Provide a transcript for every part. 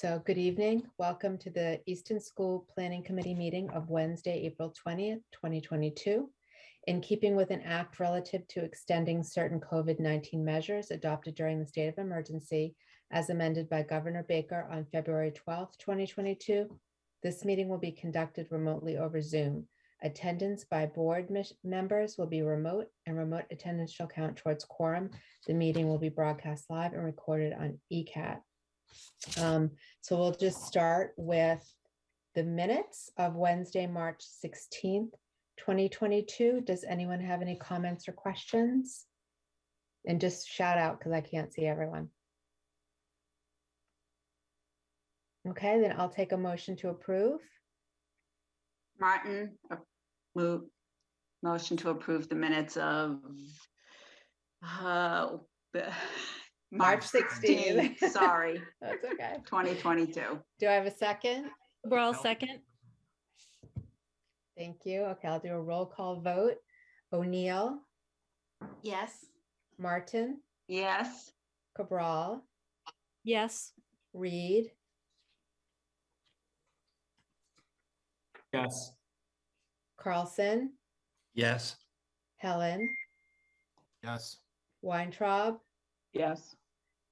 So good evening. Welcome to the Easton School Planning Committee meeting of Wednesday, April 20th, 2022. In keeping with an act relative to extending certain COVID-19 measures adopted during the state of emergency, as amended by Governor Baker on February 12th, 2022, this meeting will be conducted remotely over Zoom. Attendance by board members will be remote, and remote attendance shall count towards quorum. The meeting will be broadcast live and recorded on ECAT. So we'll just start with the minutes of Wednesday, March 16th, 2022. Does anyone have any comments or questions? And just shout out because I can't see everyone. Okay, then I'll take a motion to approve. Martin, motion to approve the minutes of March 16th. Sorry. That's okay. 2022. Do I have a second? Cabral, second. Thank you. Okay, I'll do a roll call vote. O'Neill. Yes. Martin. Yes. Cabral. Yes. Reed. Yes. Carlson. Yes. Helen. Yes. Weintraub. Yes.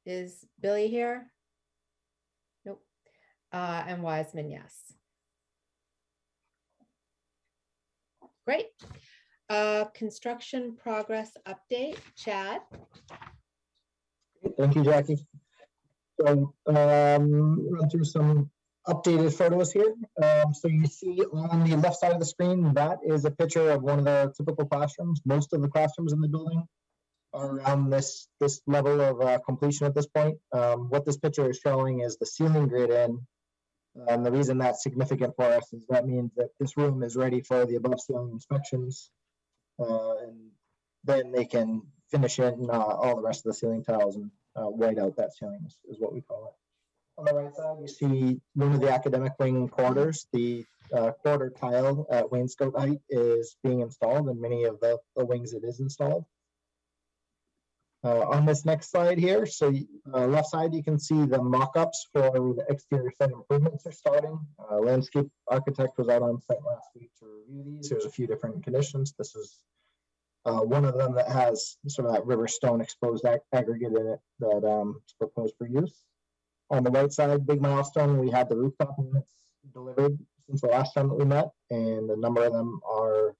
Is Billy here? Nope. And Wiseman, yes. Great. Construction progress update, Chad. Thank you, Jackie. So run through some updated photos here. So you see on the left side of the screen, that is a picture of one of the typical classrooms. Most of the classrooms in the building are around this level of completion at this point. What this picture is showing is the ceiling grid in. And the reason that's significant for us is that means that this room is ready for the above ceiling inspections. And then they can finish in all the rest of the ceiling tiles and white out that ceiling is what we call it. On the right side, you see one of the academic wing quarters. The quarter tile at wainscot height is being installed, and many of the wings it is installed. On this next slide here, so left side, you can see the mock-ups for the exterior site improvements are starting. Landscape architect was out on site last week to review these. There's a few different conditions. This is one of them that has sort of that river stone exposed aggregate in it that is proposed for use. On the right side, big milestone, we had the rooftop units delivered since the last time that we met, and a number of them are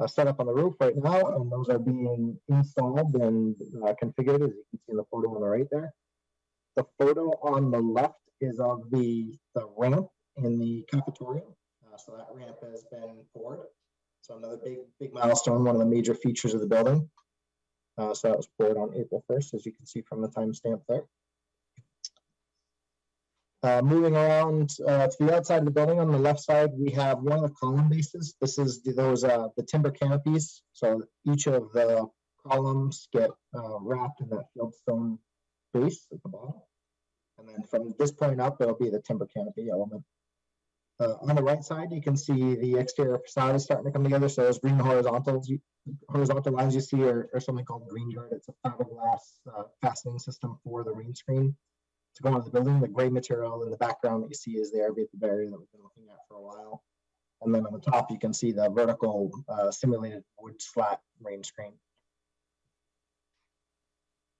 set up on the roof right now, and those are being installed and configured, as you can see in the photo on the right there. The photo on the left is of the ramp in the cafeteria. So that ramp has been poured. So another big milestone, one of the major features of the building. So that was poured on April 1st, as you can see from the timestamp there. Moving around to the outside of the building, on the left side, we have one of the column bases. This is the timber canopies. So each of the columns get wrapped in that fieldstone base at the bottom. And then from this point up, it'll be the timber canopy element. On the right side, you can see the exterior facade is starting to come together. So those green horizontal lines you see are something called green guard. It's a fiberglass fastening system for the rain screen to go into the building. The gray material in the background that you see is the air vapor barrier that we've been looking at for a while. And then on the top, you can see the vertical simulated wood slat rain screen.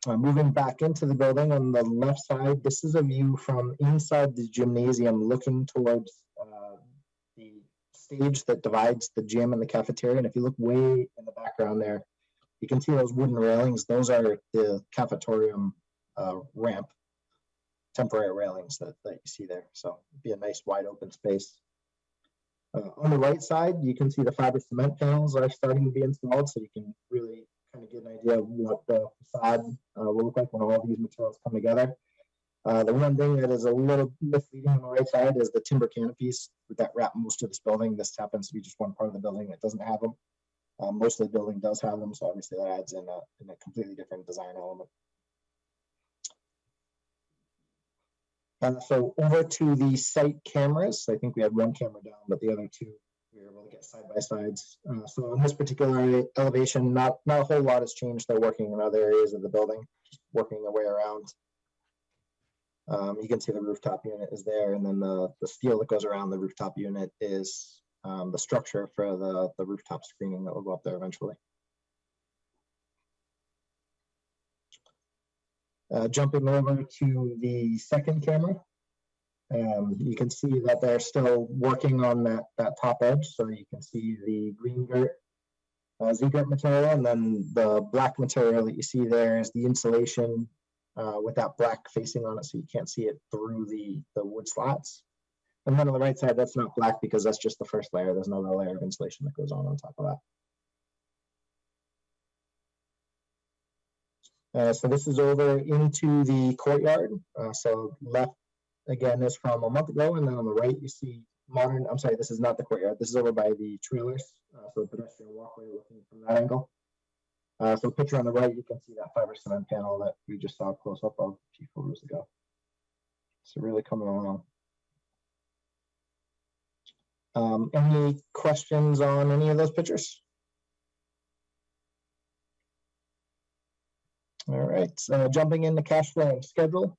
Moving back into the building on the left side, this is a view from inside the gymnasium looking towards the stage that divides the gym and the cafeteria. And if you look way in the background there, you can see those wooden railings. Those are the cafetorium ramp, temporary railings that you see there. So it'd be a nice wide open space. On the right side, you can see the fiber cement panels are starting to be installed, so you can really kind of get an idea of what the facade will look like when all these materials come together. The one thing that is a little misleading on the right side is the timber canopies that wrap most of this building. This happens to be just one part of the building that doesn't have them. Most of the building does have them, so obviously that adds in a completely different design element. So over to the site cameras. I think we had one camera down, but the other two we were able to get side by sides. So in this particular elevation, not a whole lot has changed. They're working in other areas of the building, just working their way around. You can see the rooftop unit is there, and then the steel that goes around the rooftop unit is the structure for the rooftop screening that will go up there eventually. Jumping over to the second camera, you can see that they're still working on that top edge. So you can see the green girt, Z-girt material, and then the black material that you see there is the insulation with that black facing on it, so you can't see it through the wood slats. And then on the right side, that's not black because that's just the first layer. There's another layer of insulation that goes on top of that. So this is over into the courtyard. So left again is from a month ago, and then on the right you see modern. I'm sorry, this is not the courtyard. This is over by the trailers. So the pedestrian walkway looking from that angle. So picture on the right, you can see that fiber cement panel that we just saw a close up of a few photos ago. So really coming along. Any questions on any of those pictures? All right, jumping into cash flow and schedule.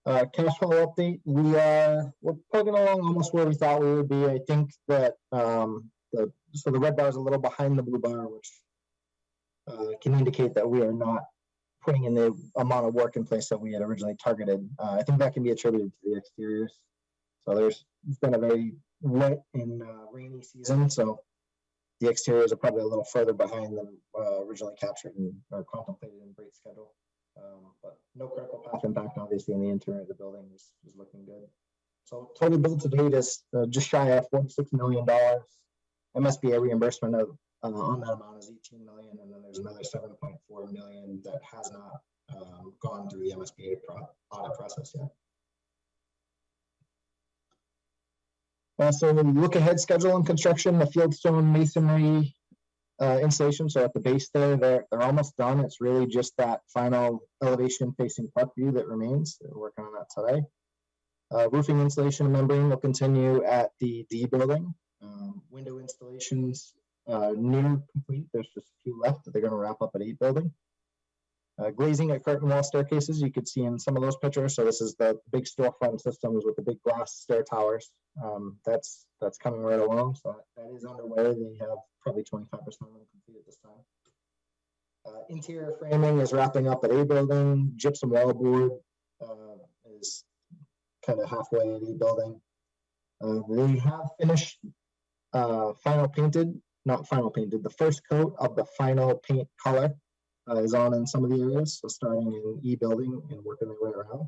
Cash flow update, we're plugging along almost where we thought we would be. I think that the red bar is a little behind the blue bar, which can indicate that we are not putting in the amount of work in place that we had originally targeted. I think that can be attributed to the exteriors. So it's been a very wet and rainy season, so the exteriors are probably a little further behind than originally captured or contemplated in Break's schedule. But no critical path impact, obviously, in the interior of the building is looking good. So total bill to date is just shy of $46 million. MSBA reimbursement of on that amount is $18 million, and then there's another $7.4 million that has not gone through the MSBA audit process yet. So look ahead schedule and construction, the fieldstone masonry installation. So at the base there, they're almost done. It's really just that final elevation facing park view that remains. They're working on that today. Roofing installation and membrane will continue at the D building. Window installations near complete. There's just a few left that they're going to wrap up at 8 building. Glazing at curtain wall staircases, you could see in some of those pictures. So this is the big storefront systems with the big glass stair towers. That's coming right along. So that is underway. They have probably 25% of them complete at this time. Interior framing is wrapping up at A building. Gypsum wall board is kind of halfway at A building. They have finished the first coat of the final paint color is on in some of the areas, so starting in E building and working their way around.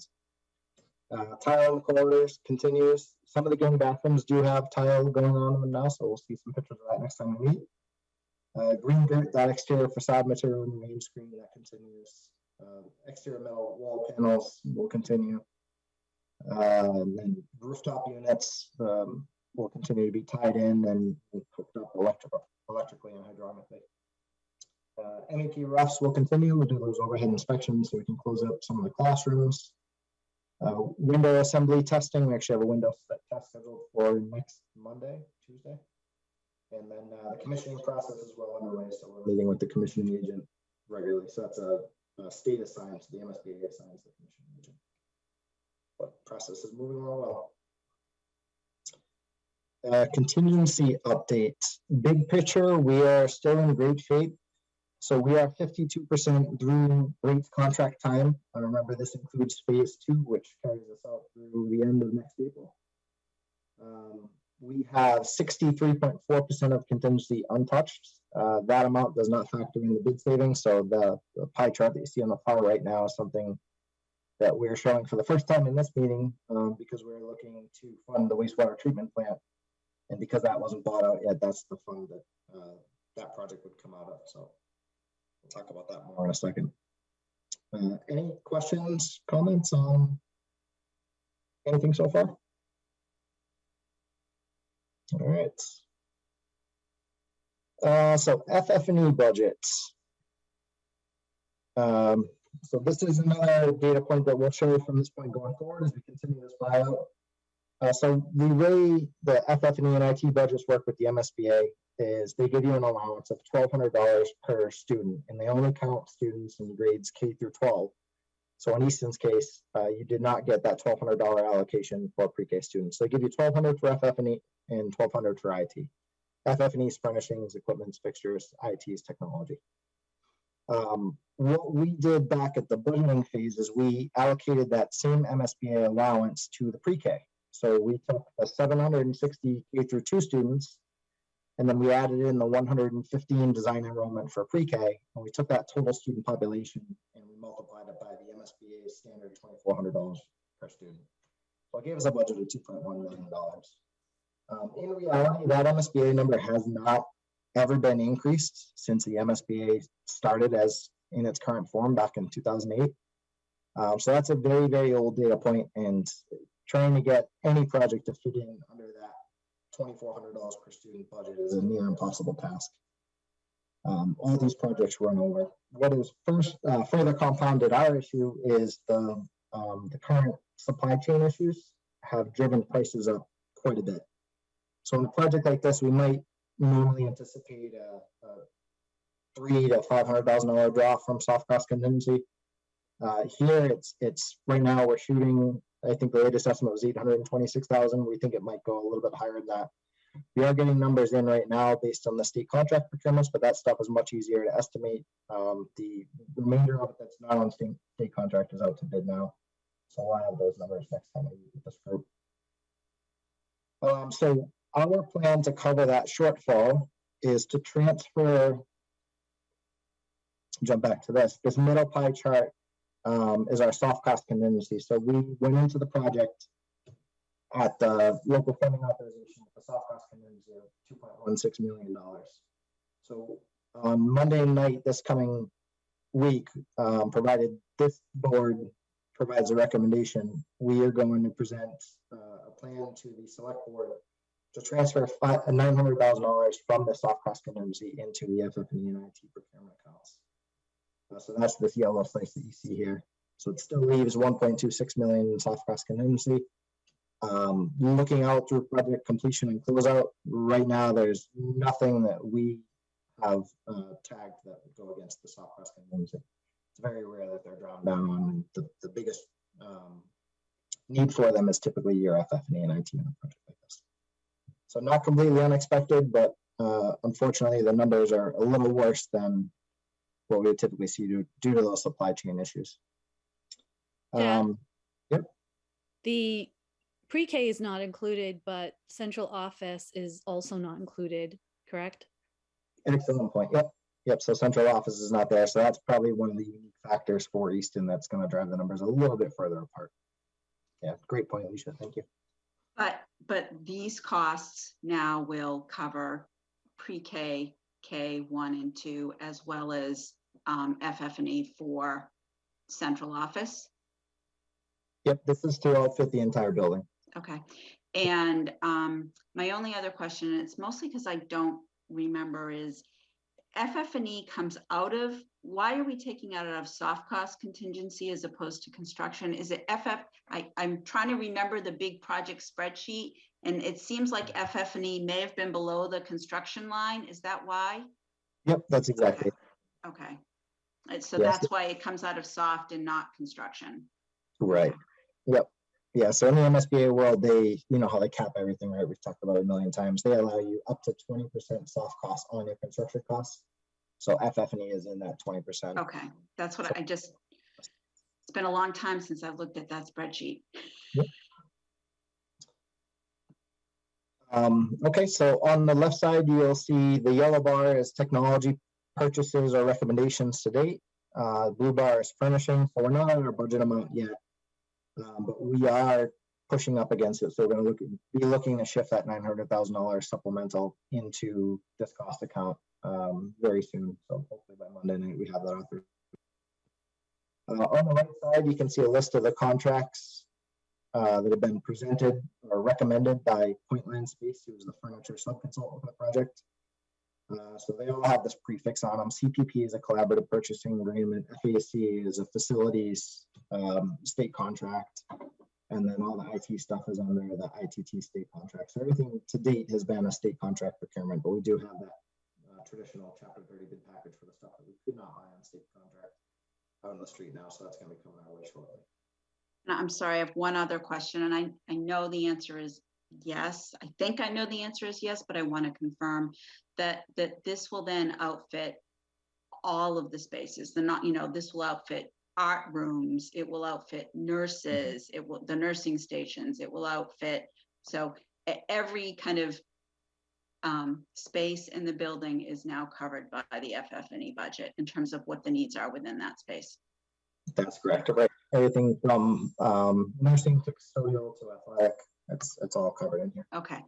Tile in the corridors continues. Some of the gang bathrooms do have tile going on in them now, so we'll see some pictures of that next time we meet. Green girt, that exterior facade material in the main screen, that continues. Exterior metal wall panels will continue. And rooftop units will continue to be tied in and hooked up electrically and hydraulically. MEP roughs will continue. We'll do those overhead inspections so we can close up some of the classrooms. Window assembly testing. We actually have a window test scheduled for next Tuesday. And then the commissioning process is well underway. So we're meeting with the commissioning agent regularly. So that's a state assigned to the MSBA assigns the commissioning agent. But process is moving along well. Contingency update. Big picture, we are still in great shape. So we are 52% through Break's contract time. I remember this includes phase 2, which carries us out through the end of next April. We have 63.4% of contingency untouched. That amount does not factor in the bid savings. So the pie chart that you see on the far right now is something that we're showing for the first time in this meeting because we're looking to fund the wastewater treatment plant. And because that wasn't bought out yet, that's the fund that that project would come out of. So we'll talk about that more in a second. Any questions, comments on anything so far? All right. So FF&E budgets. So this is another data point that we'll show from this point going forward as we continue this buyout. So the way the FF&E and IT budgets work with the MSBA is they give you an allowance of $1,200 per student, and they only count students in grades K through 12. So in Easton's case, you did not get that $1,200 allocation for pre-K students. So they give you $1,200 for FF&E and $1,200 for IT. FF&E is furnishings, equipment, fixtures, IT is technology. What we did back at the budgeting phase is we allocated that same MSBA allowance to the pre-K. So we took the 760 K through 2 students, and then we added in the 115 design enrollment for pre-K, and we took that total student population and we multiplied it by the MSBA standard $2,400 per student. So it gave us a budget of $2.1 million. In reality, that MSBA number has not ever been increased since the MSBA started as in its current form back in 2008. So that's a very, very old data point, and trying to get any project to fit in under that $2,400 per student budget is a near impossible task. All these projects run over. What is further compounded our issue is the current supply chain issues have driven prices up quite a bit. So in a project like this, we might normally anticipate a $300,000 to $500,000 draw from soft cost contingency. Here, it's right now we're shooting. I think the latest estimate was 826,000. We think it might go a little bit higher than that. We are getting numbers in right now based on the state contract procurements, but that stuff is much easier to estimate. The remainder of it that's not on state contract is out to bid now. So I'll have those numbers next time we meet with this group. So our plan to cover that shortfall is to transfer, jump back to this middle pie chart is our soft cost contingency. So we went into the project at the local funding authorization with a soft cost contingency of $2.16 million. So on Monday night, this coming week, provided this board provides a recommendation, we are going to present a plan to the select board to transfer $900,000 from the soft cost contingency into the FF&E and IT procurement accounts. So that's this yellow slice that you see here. So it still leaves 1.26 million in soft cost contingency. Looking out through project completion and closeout, right now there's nothing that we have tagged that would go against the soft cost contingency. It's very rare that they're drawn down on. The biggest need for them is typically your FF&E and IT in a project like this. So not completely unexpected, but unfortunately the numbers are a little worse than what we would typically see due to those supply chain issues. Yep. The pre-K is not included, but central office is also not included, correct? Excellent point. Yep. So central office is not there. So that's probably one of the unique factors for Easton that's going to drive the numbers a little bit further apart. Yeah, great point, Alicia. Thank you. But these costs now will cover pre-K, K1 and 2, as well as FF&E for central office. Yep, this is to outfit the entire building. Okay. And my only other question, and it's mostly because I don't remember, is FF&E comes out of, why are we taking it out of soft cost contingency as opposed to construction? Is it I'm trying to remember the big project spreadsheet, and it seems like FF&E may have been below the construction line. Is that why? Yep, that's exactly. Okay. So Yes. that's why it comes out of soft and not construction. Right. Okay. Yep. Yeah. So in the MSBA world, they, you know how they cap everything, right? We've talked about it a million times. They allow you up to 20% soft costs on your construction costs. So FF&E is in that 20%. Okay. That's what it's been a long time since I've looked at that spreadsheet. Yep. Okay. So on the left side, you'll see the yellow bar is technology purchases or recommendations to date. Blue bar is furnishing. So we're not at our budget amount yet. But we are pushing up against it. So we're going to be looking to shift that $900,000 supplemental into this cost account very soon. So hopefully by Monday night we have that out. On the right side, you can see a list of the contracts that have been presented or recommended by Pointland Space, who is the furniture subconsultant for the project. So they all have this prefix on them. CPP is a collaborative purchasing agreement. FAC is a facilities state contract. And then all the IT stuff is under the ITT state contract. So everything to date has been a state contract procurement, but we do have that traditional Chapter 30 bid package for the stuff that we could not buy on state contract. out on the street now, so that's gonna be coming our way shortly. And I'm sorry, I have one other question, and I know the answer is yes. I think I know the answer is yes, but I want to confirm that this will then outfit all of the spaces. This will outfit art rooms, it will outfit nurses, it will the nursing stations, it will outfit every kind of space in the building is now covered by the FF&E budget in terms of what the needs are within that space. That's correct. Right. Everything from nursing to custodial to athletic, it's all covered in here. Okay.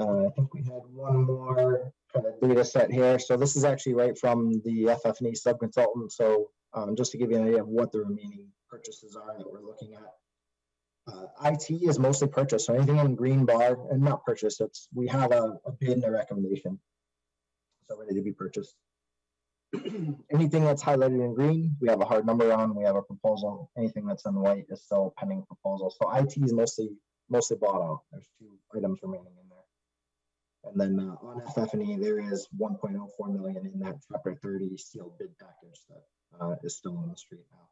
I think we had one more kind of data set here. So this is actually right from the FF&E subconsultant. So just to give you an idea of what the remaining purchases are that we're looking at. IT is mostly purchased. So anything in green bar, and not purchased, we have a bid and a recommendation. So ready to be purchased. Anything that's highlighted in green, we have a hard number on, we have a proposal. Anything that's in white is still pending proposal. So IT is mostly bought out. There's 2 items remaining in there. And then on FF&E, there is 1.04 million in that Chapter 30 sealed bid package that is still on the street now.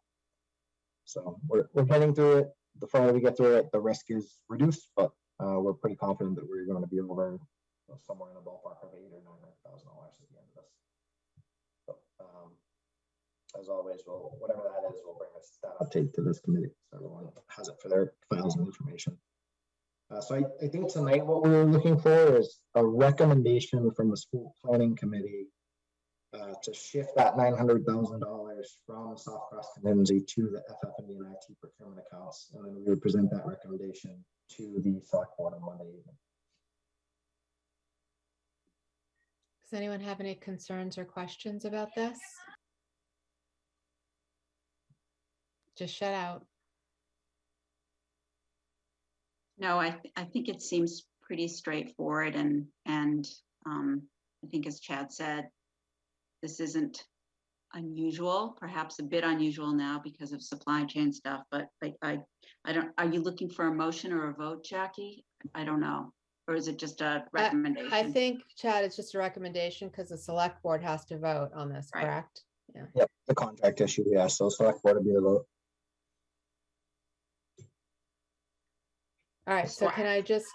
So we're getting through it. The further we get through it, the risk is reduced, but we're pretty confident that we're going to be over somewhere in the ballpark of $800,000 or $900,000 at the end of this. So, as always, whatever that is, we'll bring a stat update to this committee so everyone has it for their files and information. So I think tonight what we're looking for is a recommendation from the school planning committee to shift that $900,000 from soft cost contingency to the FF&E and IT procurement accounts, and then we would present that recommendation to the select board on Monday evening. Does anyone have any concerns or questions about this? Just shut out. No, I think it seems pretty straightforward, and I think, as Chad said, this isn't unusual, perhaps a bit unusual now because of supply chain stuff, but I don't, are you looking for a motion or a vote, Jackie? I don't know. Or is it just a recommendation? I think, Chad, it's just a recommendation because the select board has to vote on this, Right. correct? Yeah. Yep, the contract issue, yeah, so select board would be the vote. All right, so can I just,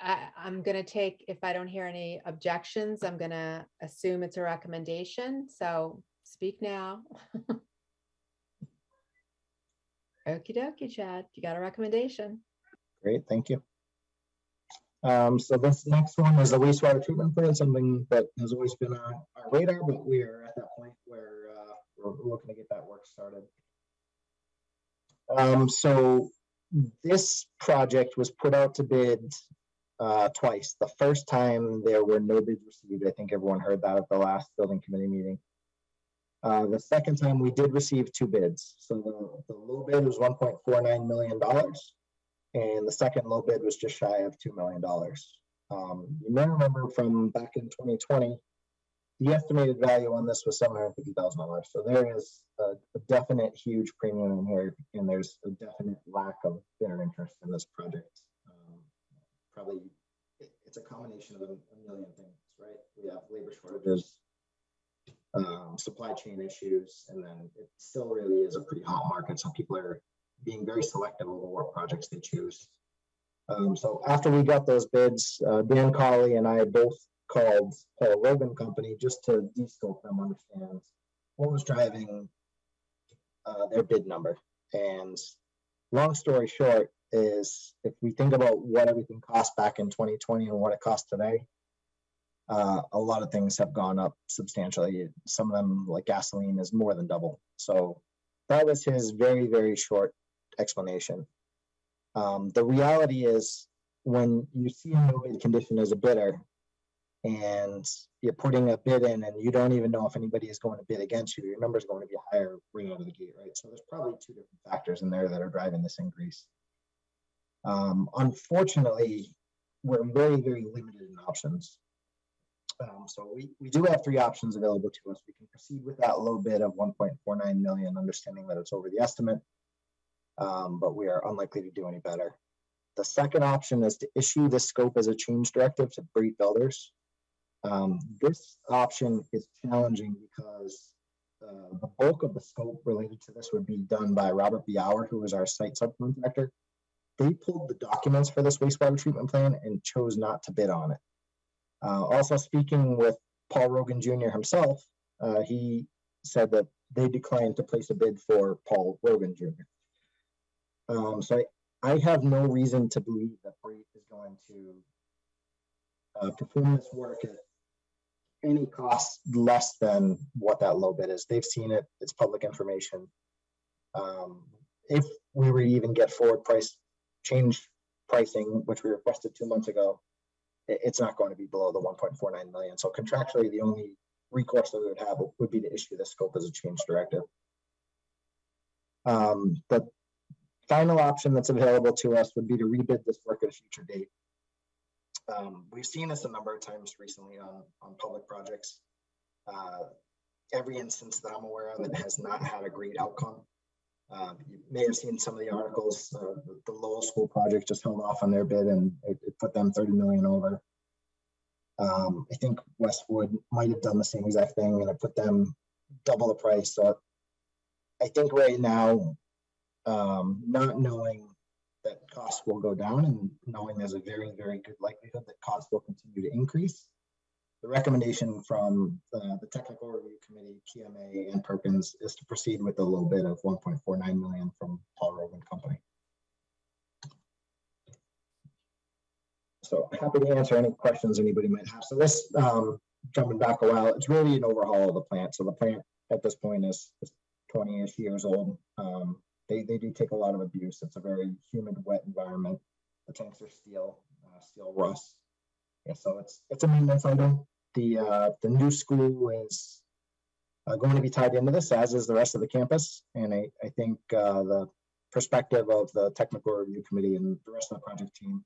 I'm gonna take, if I don't hear any objections, I'm gonna assume it's a recommendation, so speak now. Okie dokie, Chad, you got a recommendation. Great, thank you. So this next one is a wastewater treatment plant, something that has always been on our radar, but we are at that point where we're looking to get that work started. So this project was put out to bid twice. The first time there were no bids received. I think everyone heard that at the last building committee meeting. The second time we did receive 2 bids. So the low bid was $1.49 million. And the second low bid was just shy of $2 million. You may remember from back in 2020, the estimated value on this was $750,000. So there is a definite huge premium in here, and there's a definite lack of bidder interest in this project. Probably it's a combination of a million things, right? We have labor shortages, supply chain issues, and then it still really is a pretty hot market. So people are being very selective over what projects they choose. So after we got those bids, Dan Colley and I both called Paul Rogan Company just to de-scope them, understand what was driving their bid number. And long story short is, if we think about what everything cost back in 2020 and what it costs today, a lot of things have gone up substantially. Some of them, like gasoline, is more than double. So that was his very, very short explanation. The reality is, when you see a no bid condition as a bidder and you're putting a bid in and you don't even know if anybody is going to bid against you, your number is going to be higher right out of the gate, right? So there's probably 2 different factors in there that are driving this increase. Unfortunately, we're very, very limited in options. So we do have 3 options available to us. We can proceed with that low bid of 1.49 million, understanding that it's over the estimate, but we are unlikely to do any better. The second option is to issue the scope as a change directive to Breed Builders. This option is challenging because the bulk of the scope related to this would be done by Robert Bauer, who is our site subcontractor. They pulled the documents for this wastewater treatment plan and chose not to bid on it. Also speaking with Paul Rogan Jr. himself, he said that they declined to place a bid for Paul Rogan Jr. So I have no reason to believe that Brate is going to perform this work at any cost less than what that low bid is. They've seen it, it's public information. If we were to even get forward price change pricing, which we requested 2 months ago, it's not going to be below the 1.49 million. So contractually, the only recourse that we would have would be to issue the scope as a change directive. The final option that's available to us would be to rebid this work at a future date. We've seen this a number of times recently on public projects. Every instance that I'm aware of, it has not had a great outcome. You may have seen some of the articles. The Lowell School project just held off on their bid, and it put them 30 million over. I think Westwood might have done the same exact thing, and it put them double the price. So I think right now, not knowing that costs will go down and knowing there's a very, very good likelihood that costs will continue to increase, the recommendation from the Technical Review Committee, PMA, and Perkins is to proceed with a low bid of 1.49 million from Paul Rogan Company. So happy to answer any questions anybody might have. So this, jumping back a while, it's really an overhaul of the plant. So the plant at this point is 20-ish years old. They do take a lot of abuse. It's a very humid, wet environment. The tanks are steel rust. Yeah, so it's a maintenance item. The new school is going to be tied into this, as is the rest of the campus. And I think the perspective of the Technical Review Committee and the rest of the project team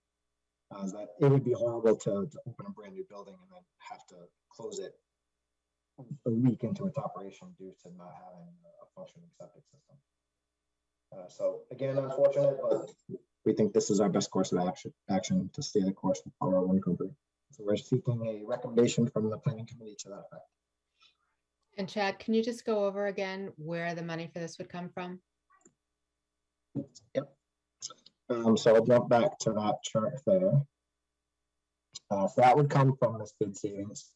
is that it would be horrible to open a brand new building and then have to close it a week into its operation due to not having a functioning septic system. So again, unfortunate, but we think this is our best course of action to stay the course with Power One Company. So we're seeking a recommendation from the planning committee to that effect. And Chad, can you just go over again where the money for this would come from? Yep. So I'll jump back to that chart there. So that would come from this bid savings.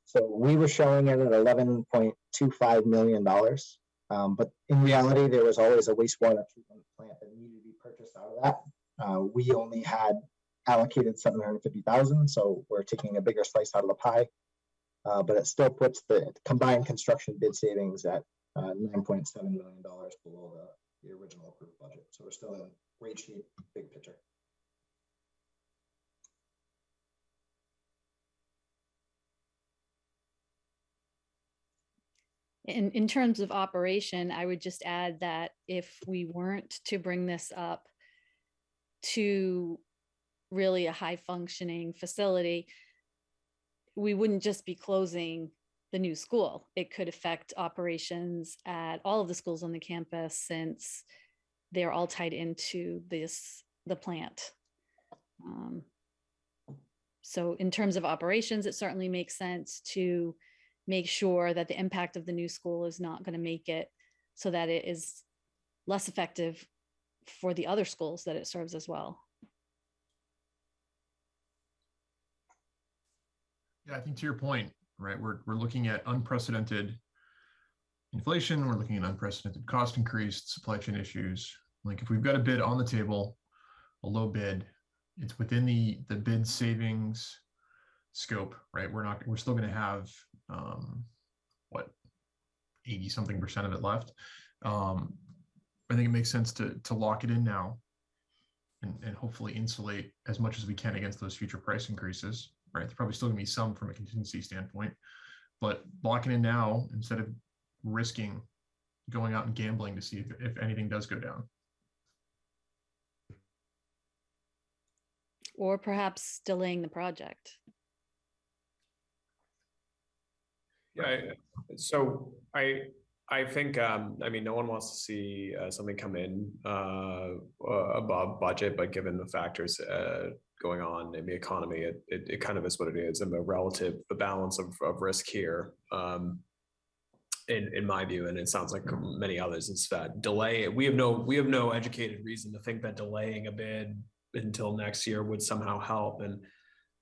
So we were showing it at $11.25 million. But in reality, there was always a wastewater treatment plant that needed to be purchased out of that. We only had allocated 750,000, so we're taking a bigger slice out of the pie. But it still puts the combined construction bid savings at $9.7 million below the original approved budget. So we're still in great shape, big picture. In terms of operation, I would just add that if we weren't to bring this up to really a high functioning facility, we wouldn't just be closing the new school. It could affect operations at all of the schools on the campus, since they're all tied into the plant. So in terms of operations, it certainly makes sense to make sure that the impact of the new school is not going to make it so that it is less effective for the other schools that it serves as well. Yeah, I think to your point, right, we're looking at unprecedented inflation, we're looking at unprecedented cost increase, supply chain issues. Like if we've got a bid on the table, a low bid, it's within the bid savings scope, right? We're still going to have what, 80-something% of it left. I think it makes sense to lock it in now and hopefully insulate as much as we can against those future price increases, right? There's probably still gonna be some from a contingency standpoint, but locking in now instead of risking going out and gambling to see if anything does go down. Or perhaps delaying the project. Yeah, so I I think, I mean, no one wants to see something come in above budget, but given the factors going on in the economy, it kind of is what it is, and the balance of risk here, in my view, and it sounds like many others, is that delay. We have no educated reason to think that delaying a bid until next year would somehow help. And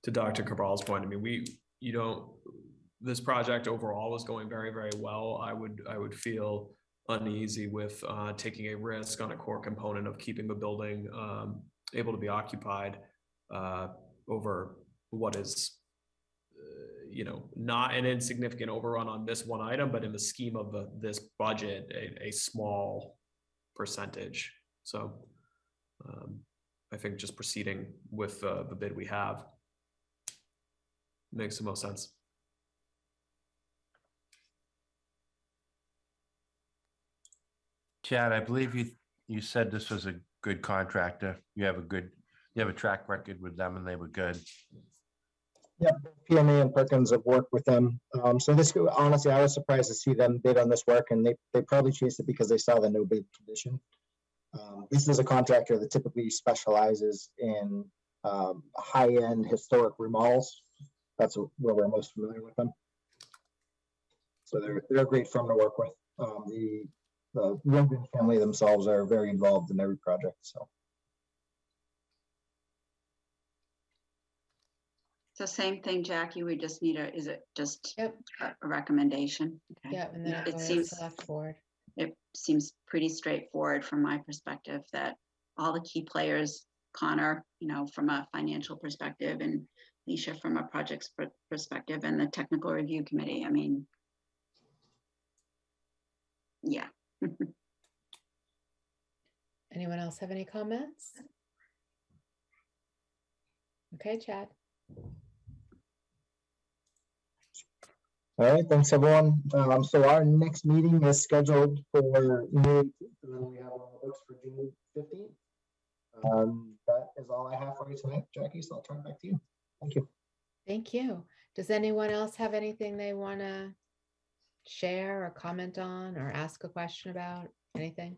to Dr. Cabral's point, I mean, this project overall was going very, very well. I would feel uneasy with taking a risk on a core component of keeping the building able to be occupied over what is, not an insignificant overrun on this one item, but in the scheme of this budget, a small percentage. So I think just proceeding with the bid we have makes the most sense. Chad, I believe you said this was a good contractor. You have a track record with them, and they were good. Yeah, PMA and Perkins have worked with them. So this, honestly, I was surprised to see them bid on this work, and they probably chased it because they saw the no bid condition. This is a contractor that typically specializes in high-end historic remodels. That's where we're most familiar with them. So they're a great firm to work with. The Rundgren family themselves are very involved in every project. So same thing, Jackie, we just need is it just Yep. a recommendation? Okay. Yeah, and then It it seems- select board. It seems pretty straightforward from my perspective that all the key players, Connor, from a financial perspective, and Alicia from a projects perspective, and the technical review committee. I mean, yeah. Anyone else have any comments? Okay, Chad. All right, thanks everyone. So our next meeting is scheduled for May 18th, and then we have on the books for June 15th. That is all I have for you tonight, Jackie, so I'll turn it back to you. Thank you. Thank you. Does anyone else have anything they want to share or comment on or ask a question about? Anything?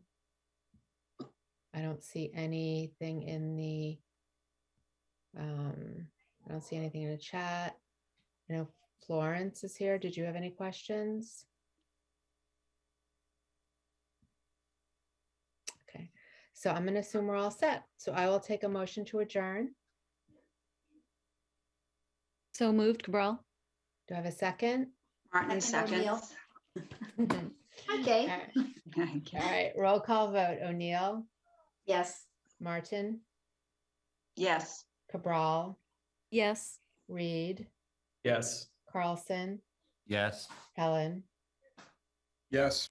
I don't see anything in the I don't see anything in the chat. I know Florence is here. Did you have any questions? Okay, so I'm going to assume we're all set. So I will take a motion to adjourn. So moved, Cabral. Do I have a second? Martin Second, O'Neill. seconds. Okay, All right, roll call vote. O'Neill, yes. Martin, Yes. Cabral, Yes. Reed, Yes. Carlson, Yes. Helen, Yes.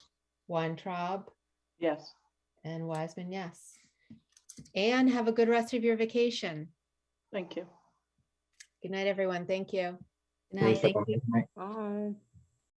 Weintraub, Yes. and Wiseman, yes. And have a good rest of your vacation. Thank you. Good night, everyone. Thank you. Good night. Thank you. Bye.